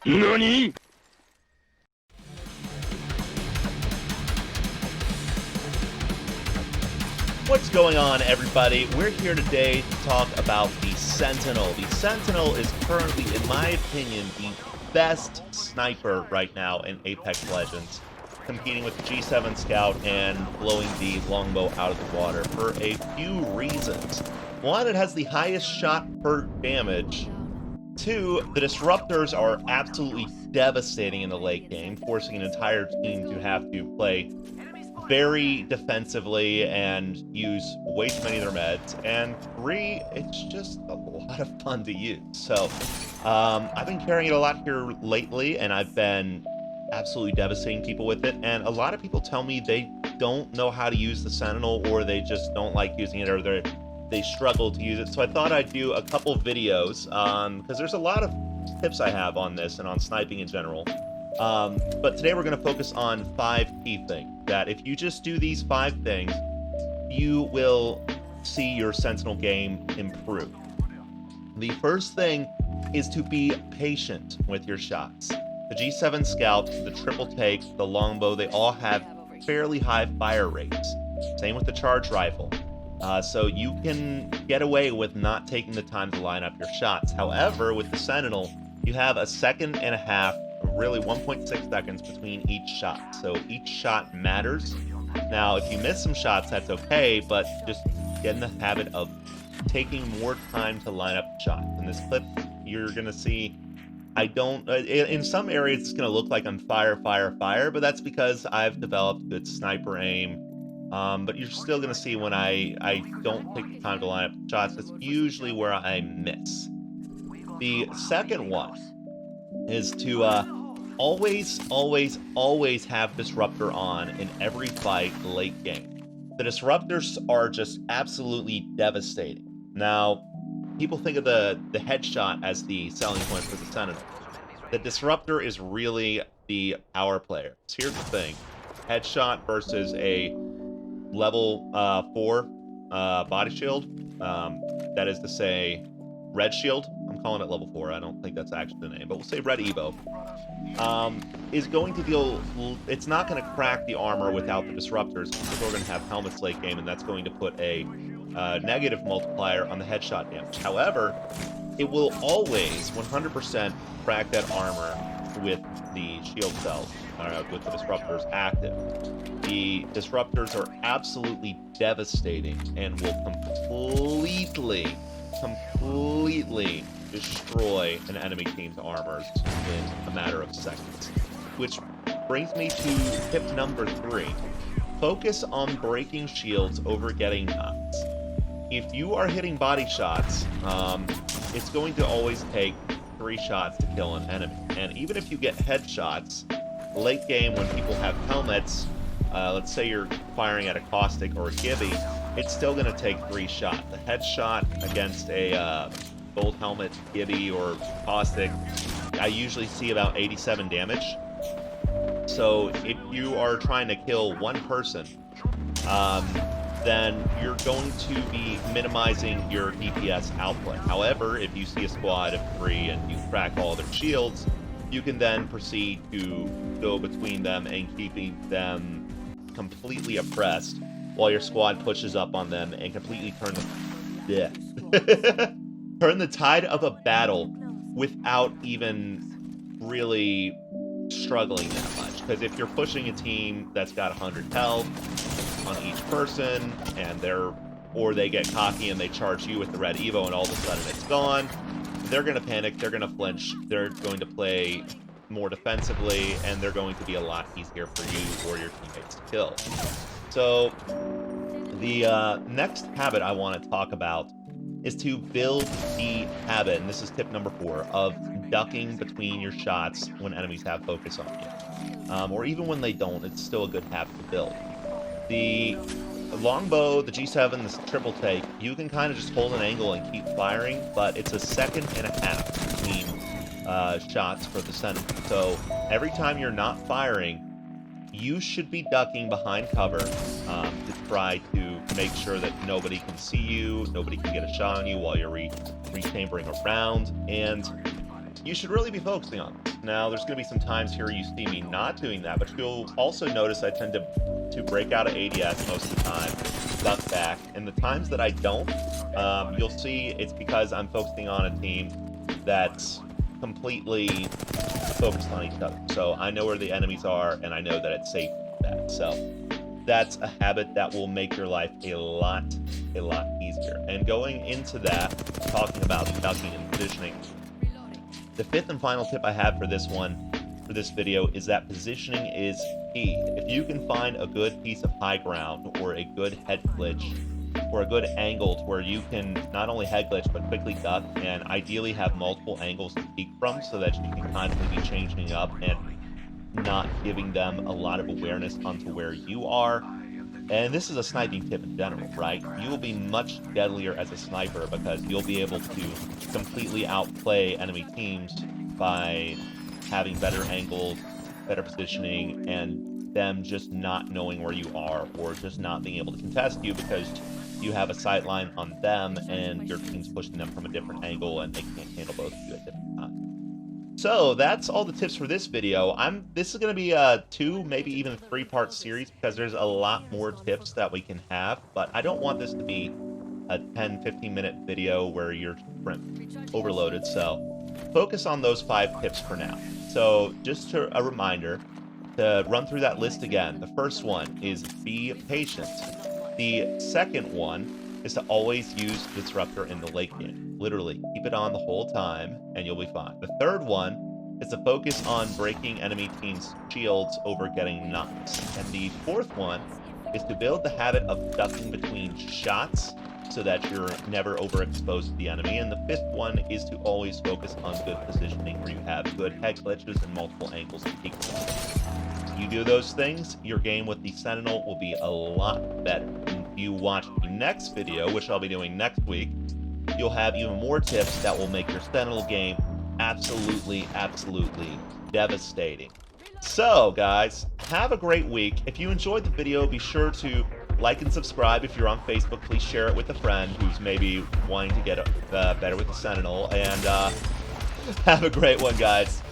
NANI?! What's going on, everybody? We're here today to talk about the Sentinel. The Sentinel is currently, in my opinion, the best sniper right now in Apex Legends, competing with the G7 Scout and blowing the longbow out of the water for a few reasons. One, it has the highest shot per damage. Two, the disruptors are absolutely devastating in the late game, forcing an entire team to have to play very defensively and use way too many of their meds. And three, it's just a lot of fun to use. So I've been carrying it a lot here lately, and I've been absolutely devastating people with it. And a lot of people tell me they don't know how to use the Sentinel, or they just don't like using it, or they struggle to use it. So I thought I'd do a couple videos, because there's a lot of tips I have on this and on sniping in general. But today we're going to focus on 5 key things that if you just do these 5 things, you will see your Sentinel game improve. The first thing is to be patient with your shots. The G7 Scout, the triple take, the longbow, they all have fairly high fire rates. Same with the charge rifle. So you can get away with not taking the time to line up your shots. However, with the Sentinel, you have a 1.5 seconds, really 1.6 seconds between each shot. So each shot matters. Now, if you miss some shots, that's okay, but just get in the habit of taking more time to line up shots. In this clip, you're going to see, in some areas, it's going to look like I'm fire, but that's because I've developed good sniper aim. But you're still going to see when I don't take the time to line up shots, that's usually where I miss. The second one is to always have Disruptor on in every fight late game. The Disruptors are just absolutely devastating. Now, people think of the headshot as the selling point for the Sentinel. The Disruptor is really the power player. So here's the thing. Headshot versus a level 4 body shield, that is to say red shield. I'm calling it level 4. I don't think that's actually the name, but we'll say red Evo. Is going to deal, it's not going to crack the armor without the disruptors. People are going to have helmets late game, and that's going to put a negative multiplier on the headshot damage. However, it will always 100% crack that armor with the shield cells, with the disruptors active. The disruptors are absolutely devastating and will completely destroy an enemy team's armors in a matter of seconds. Which brings me to tip number 3. Focus on breaking shields over getting knocks. If you are hitting body shots, it's going to always take 3 shots to kill an enemy. And even if you get headshots, late game when people have helmets, let's say you're firing at a caustic or a gibby, it's still going to take 3 shots. The headshot against a gold helmet, gibby, or caustic, I usually see about 87 damage. So if you are trying to kill one person, then you're going to be minimizing your DPS output. However, if you see a squad of 3 and you crack all their shields, you can then proceed to go between them and keeping them completely oppressed while your squad pushes up on them and completely turn the tide of a battle without even really struggling that much. Because if you're pushing a team that's got 100 health on each person, and they get cocky and they charge you with the red Evo, and all of a sudden it's gone, they're going to panic, they're going to flinch, they're going to play more defensively, and they're going to be a lot easier for you or your teammates to kill. So the next habit I want to talk about is to build the habit, and this is tip number 4, of ducking between your shots when enemies have focus on you. Or even when they don't, it's still a good habit to build. The longbow, the G7, the triple take, you can kind of just hold an angle and keep firing, but it's a 1.5 seconds between shots for the Sentinel. So every time you're not firing, you should be ducking behind cover to try to make sure that nobody can see you, nobody can get a shot on you while you're rechambering a round, and you should really be focusing on this. Now, there's going to be some times here you see me not doing that, but you'll also notice I tend to break out of ADS most of the time, duck back. And the times that I don't, you'll see it's because I'm focusing on a team that's completely focused on each other. So I know where the enemies are, and I know that it's safe to do that. So that's a habit that will make your life a lot easier. And going into that, talking about ducking and positioning, the fifth and final tip I have for this video, is that positioning is key. If you can find a good piece of high ground, or a good head glitch, or a good angle to where you can not only head glitch but quickly duck, and ideally have multiple angles to peek from, so that you can constantly be changing up and not giving them a lot of awareness onto where you are. And this is a sniping tip in general, right? You will be much deadlier as a sniper because you'll be able to completely outplay enemy teams by having better angles, better positioning, and them just not knowing where you are, or just not being able to contest you because you have a sight line on them and your team's pushing them from a different angle and they can't handle both of you at different times. So that's all the tips for this video. This is going to be a 2, maybe even 3-part series because there's a lot more tips that we can have, but I don't want this to be a 10-15 minute video where you're overloaded. So focus on those 5 tips for now. So just a reminder to run through that list again. The first one is be patient. The second one is to always use Disruptor in the late game. Literally, keep it on the whole time, and you'll be fine. The third one is to focus on breaking enemy teams' shields over getting knocks. And the fourth one is to build the habit of ducking between shots so that you're never overexposed to the enemy. And the fifth one is to always focus on good positioning, where you have good head glitches and multiple angles to peek from. You do those things, your game with the Sentinel will be a lot better. If you watch the next video, which I'll be doing next week, you'll have even more tips that will make your Sentinel game absolutely devastating. So, guys, have a great week. If you enjoyed the video, be sure to like and subscribe. If you're on Facebook, please share it with a friend who's maybe wanting to get better with the Sentinel. And have a great one, guys.